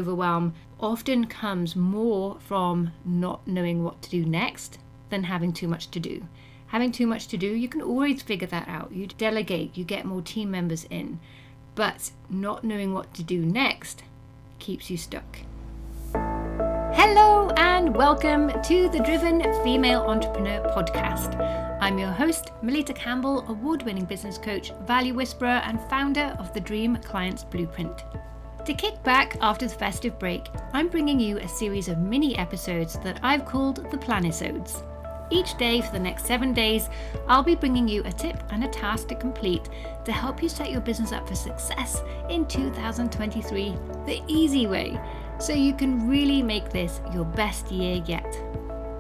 overwhelm often comes more from not knowing what to do next than having too much to do. Having too much to do, you can always figure that out. You delegate, you get more team members in, but not knowing what to do next keeps you stuck. Hello and welcome to the Driven Female Entrepreneur Podcast. I'm your host, Melita Campbell, award-winning business coach, value whisperer, and founder of the Dream Clients Blueprint. To kick back after the festive break, I'm bringing you a series of mini episodes that I've called the Planisodes. Each day for the next 7 days, I'll be bringing you a tip and a task to complete to help you set your business up for success in 2023 the easy way, so you can really make this your best year yet.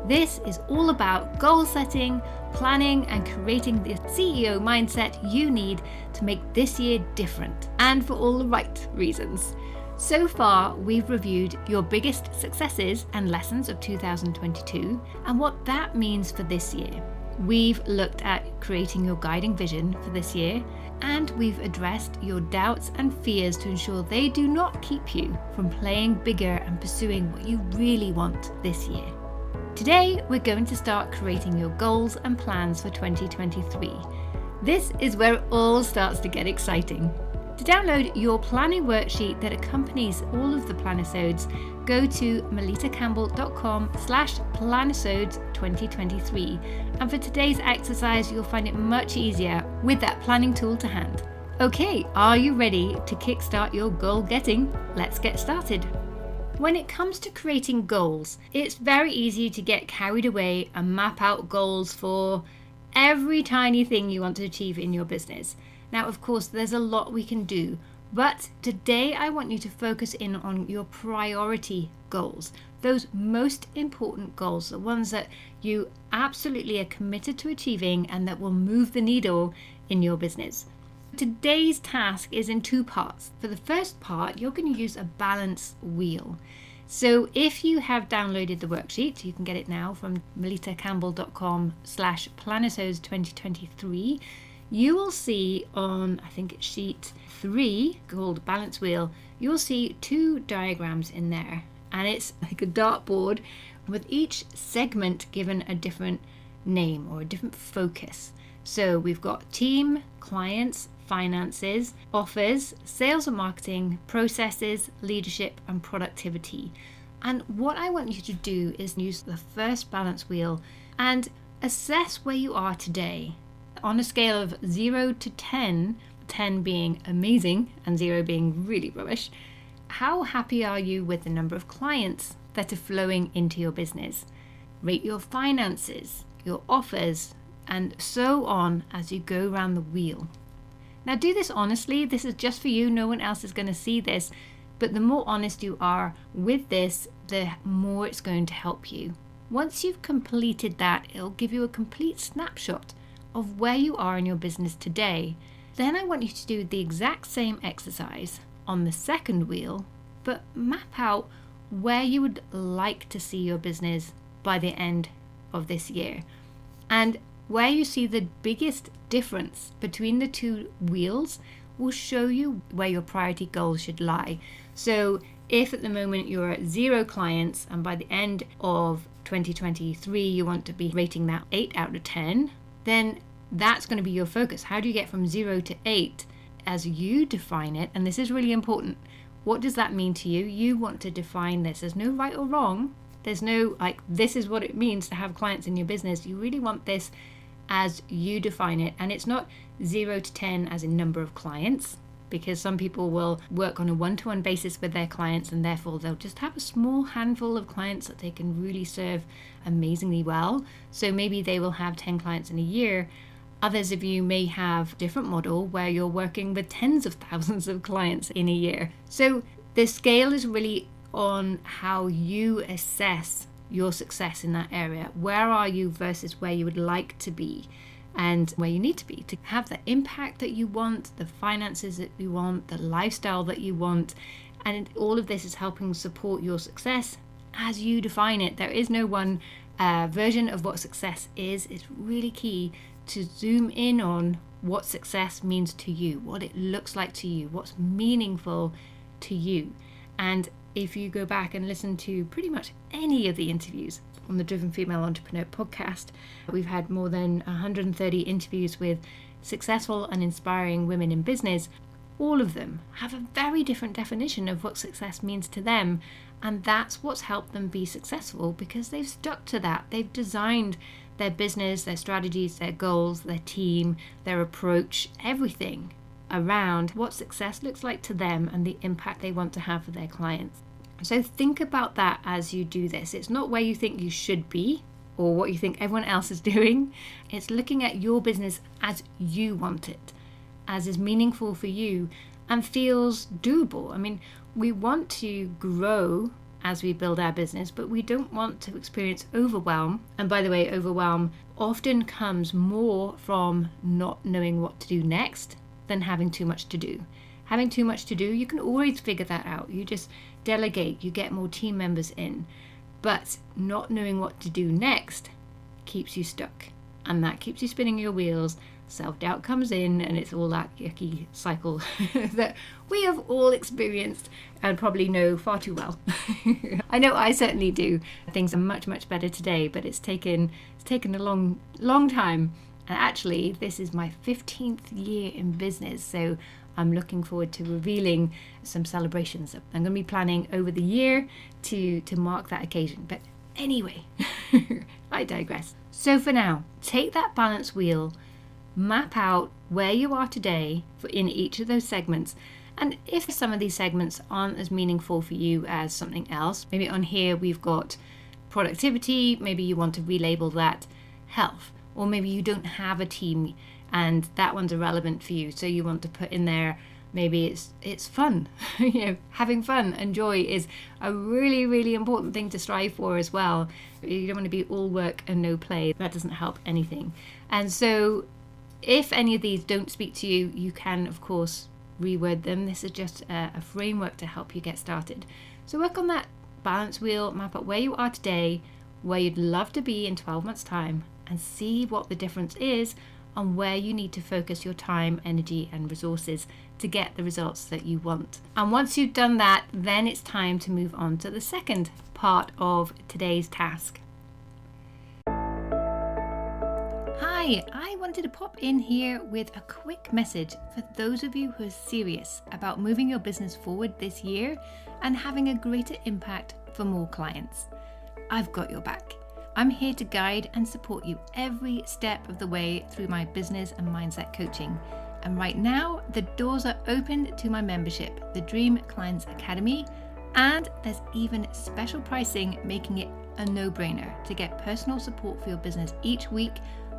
This is all about goal setting, planning, and creating the CEO mindset you need to make this year different, and for all the right reasons. So far, we've reviewed your biggest successes and lessons of 2022 and what that means for this year. We've looked at creating your guiding vision for this year, and we've addressed your doubts and fears to ensure they do not keep you from playing bigger and pursuing what you really want this year. Today, we're going to start creating your goals and plans for 2023. This is where it all starts to get exciting. To download your planning worksheet that accompanies all of the Planisodes, go to melitacampbell.com/Planisodes2023. And for today's exercise, you'll find it much easier with that planning tool to hand. Okay, are you ready to kickstart your goal getting? Let's get started. When it comes to creating goals, it's very easy to get carried away and map out goals for every tiny thing you want to achieve in your business. Now, of course, there's a lot we can do, but today I want you to focus in on your priority goals, those most important goals, the ones that you absolutely are committed to achieving and that will move the needle in your business. Today's task is in two parts. For the first part, you're going to use a balance wheel. So if you have downloaded the worksheet, you can get it now from melitacampbell.com/Planisodes2023. You will see on, I think it's sheet 3, called balance wheel, you'll see two diagrams in there. And it's like a dartboard with each segment given a different name or a different focus. So we've got team, clients, finances, offers, sales and marketing, processes, leadership, and productivity. And what I want you to do is use the first balance wheel and assess where you are today. On a scale of 0 to 10, 10 being amazing and 0 being really rubbish, how happy are you with the number of clients that are flowing into your business? Rate your finances, your offers, and so on as you go around the wheel. Now do this honestly. This is just for you. No one else is going to see this. But the more honest you are with this, the more it's going to help you. Once you've completed that, it'll give you a complete snapshot of where you are in your business today. Then I want you to do the exact same exercise on the second wheel, but map out where you would like to see your business by the end of this year. And where you see the biggest difference between the two wheels will show you where your priority goals should lie. So if at the moment you're at 0 clients and by the end of 2023 you want to be rating that 8 out of 10, then that's going to be your focus. How do you get from 0 to 8 as you define it? And this is really important. What does that mean to you? You want to define this. There's no right or wrong. There's no this is what it means to have clients in your business. You really want this as you define it. And it's not 0 to 10 as in number of clients, because some people will work on a one-to-one basis with their clients and therefore they'll just have a small handful of clients that they can really serve amazingly well. So maybe they will have 10 clients in a year. Others of you may have a different model where you're working with tens of thousands of clients in a year. So the scale is really on how you assess your success in that area. Where are you versus where you would like to be and where you need to be to have the impact that you want, the finances that you want, the lifestyle that you want. And all of this is helping support your success as you define it. There is no one version of what success is. It's really key to zoom in on what success means to you, what it looks like to you, what's meaningful to you. And if you go back and listen to pretty much any of the interviews on the Driven Female Entrepreneur podcast, we've had more than 130 interviews with successful and inspiring women in business. All of them have a very different definition of what success means to them, and that's what's helped them be successful because they've stuck to that. They've designed their business, their strategies, their goals, their team, their approach, everything around what success looks like to them and the impact they want to have for their clients. So think about that as you do this. It's not where you think you should be or what you think everyone else is doing. It's looking at your business as you want it, as is meaningful for you and feels doable. I mean, we want to grow as we build our business, but we don't want to experience overwhelm. And by the way, overwhelm often comes more from not knowing what to do next than having too much to do. Having too much to do, you can always figure that out. You just delegate, you get more team members in. But not knowing what to do next keeps you stuck. And that keeps you spinning your wheels. Self-doubt comes in, and it's all that yucky cycle that we have all experienced and probably know far too well. I know I certainly do. Things are much, much better today, but it's taken a long time. And actually, this is my 15th year in business, so I'm looking forward to revealing some celebrations. I'm going to be planning over the year to mark that occasion. But anyway, I digress. So for now, take that balance wheel, map out where you are today in each of those segments. And if some of these segments aren't as meaningful for you as something else, maybe on here we've got productivity, maybe you want to relabel that health. Or maybe you don't have a team and that one's irrelevant for you, so you want to put in there maybe it's fun. Having fun and joy is a really, really important thing to strive for as well. You don't want to be all work and no play. That doesn't help anything. And so if any of these don't speak to you, you can of course reword them. This is just a framework to help you get started. So work on that balance wheel, map out where you are today, where you'd love to be in 12 months time, and see what the difference is on where you need to focus your time, energy and resources to get the results that you want. And once you've done that, then it's time to move on to the second part of today's task. Hi, I wanted to pop in here with a quick message for those of you who are serious about moving your business forward this year and having a greater impact for more clients. I've got your back. I'm here to guide and support you every step of the way through my business and mindset coaching. And right now, the doors are open to my membership, the Dream Clients Academy, and there's even special pricing, making it a no-brainer to get personal support for your business each week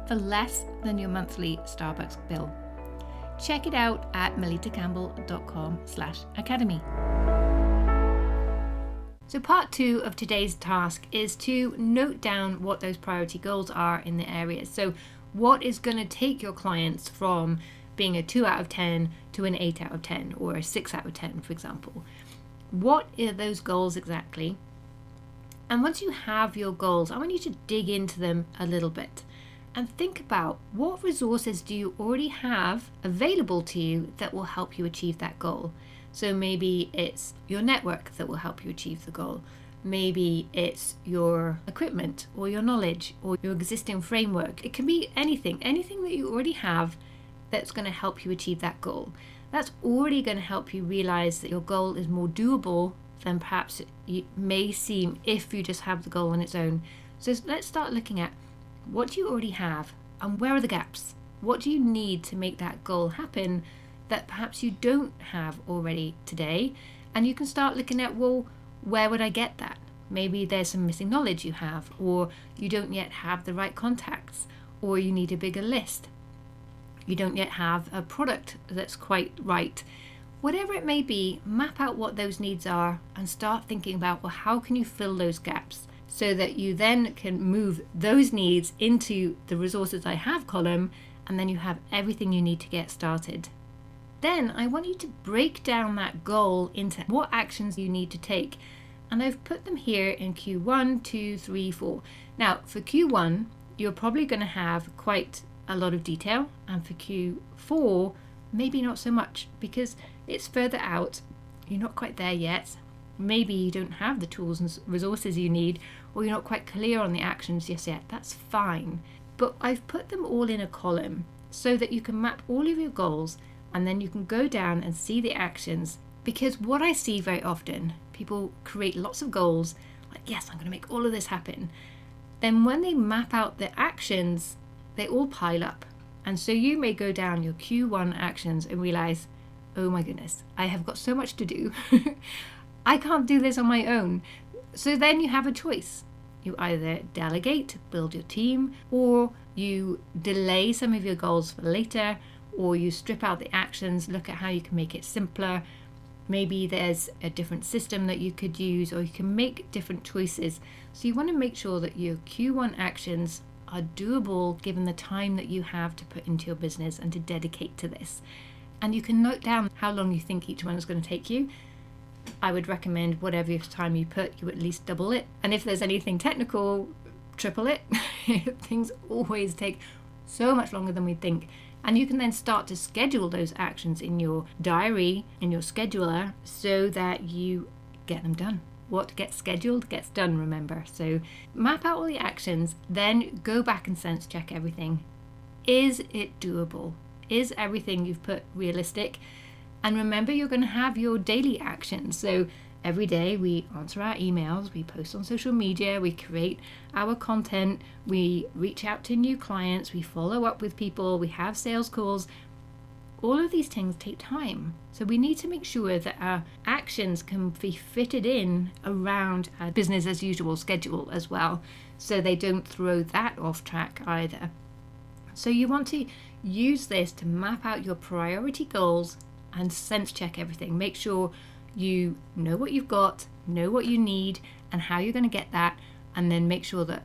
for less than your monthly Starbucks bill. Check it out at melitacampbell.com/academy. So part 2 of today's task is to note down what those priority goals are in the areas. So what is going to take your clients from being a 2 out of 10 to an 8 out of 10 or a 6 out of 10, for example? What are those goals exactly? And once you have your goals, I want you to dig into them a little bit and think about what resources do you already have available to you that will help you achieve that goal. So maybe it's your network that will help you achieve the goal. Maybe it's your equipment or your knowledge or your existing framework. It can be anything that you already have that's going to help you achieve that goal. That's already going to help you realize that your goal is more doable than perhaps it may seem if you just have the goal on its own. So let's start looking at what do you already have and where are the gaps? What do you need to make that goal happen that perhaps you don't have already today? And you can start looking at, well, where would I get that? Maybe there's some missing knowledge you have, or you don't yet have the right contacts, or you need a bigger list. You don't yet have a product that's quite right. Whatever it may be, map out what those needs are and start thinking about, well, how can you fill those gaps so that you then can move those needs into the resources I have column, and then you have everything you need to get started. Then I want you to break down that goal into what actions you need to take. And I've put them here in Q1, 2, 3, 4. Now for Q1, you're probably going to have quite a lot of detail. And for Q4, maybe not so much because it's further out. You're not quite there yet. maybe you don't have the tools and resources you need, or you're not quite clear on the actions just yet. That's fine. But I've put them all in a column so that you can map all of your goals, and then you can go down and see the actions. Because what I see very often, people create lots of goals, like, yes, I'm going to make all of this happen. Then when they map out the actions, they all pile up. And so you may go down your Q1 actions and realize, oh my goodness, I have got so much to do. I can't do this on my own. So then you have a choice. You either delegate, build your team, or you delay some of your goals for later, or you strip out the actions, look at how you can make it simpler. Maybe there's a different system that you could use, or you can make different choices. So you want to make sure that your Q1 actions are doable given the time that you have to put into your business and to dedicate to this. And you can note down how long you think each one is going to take you. I would recommend whatever time you put, you at least double it. And if there's anything technical, triple it. Things always take so much longer than we think. And you can then start to schedule those actions in your diary, in your scheduler, so that you get them done. What gets scheduled gets done, remember. So map out all the actions, then go back and sense check everything. Is it doable? Is everything you've put realistic? And remember, you're going to have your daily actions. So every day we answer our emails, we post on social media, we create our content, we reach out to new clients, we follow up with people, we have sales calls. All of these things take time. So we need to make sure that our actions can be fitted in around our business as usual schedule as well, so they don't throw that off track either. So you want to use this to map out your priority goals and sense check everything. Make sure you know what you've got, know what you need, and how you're going to get that, and then make sure that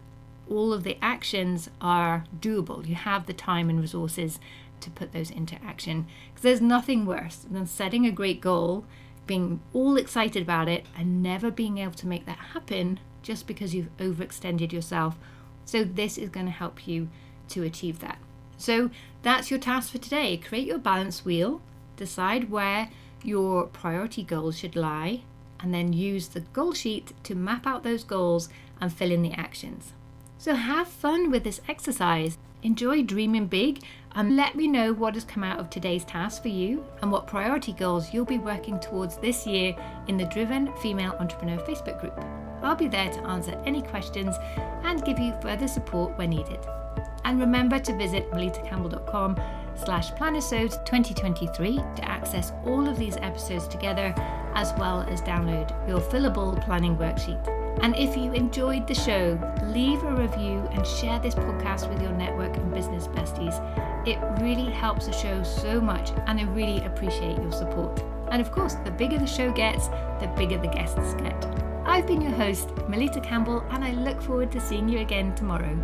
all of the actions are doable. You have the time and resources to put those into action. Because there's nothing worse than setting a great goal, being all excited about it, and never being able to make that happen just because you've overextended yourself. So this is going to help you to achieve that. So that's your task for today. Create your balance wheel, decide where your priority goals should lie, and then use the goal sheet to map out those goals and fill in the actions. So have fun with this exercise. Enjoy dreaming big, and let me know what has come out of today's task for you and what priority goals you'll be working towards this year in the Driven Female Entrepreneur Facebook group. I'll be there to answer any questions and give you further support where needed. And remember to visit melitacampbell.com/Planisodes 2023 to access all of these episodes together, as well as download your fillable planning worksheet. And if you enjoyed the show, leave a review and share this podcast with your network and business besties. It really helps the show so much, and I really appreciate your support. And of course, the bigger the show gets, the bigger the guests get. I've been your host, Melita Campbell, and I look forward to seeing you again tomorrow.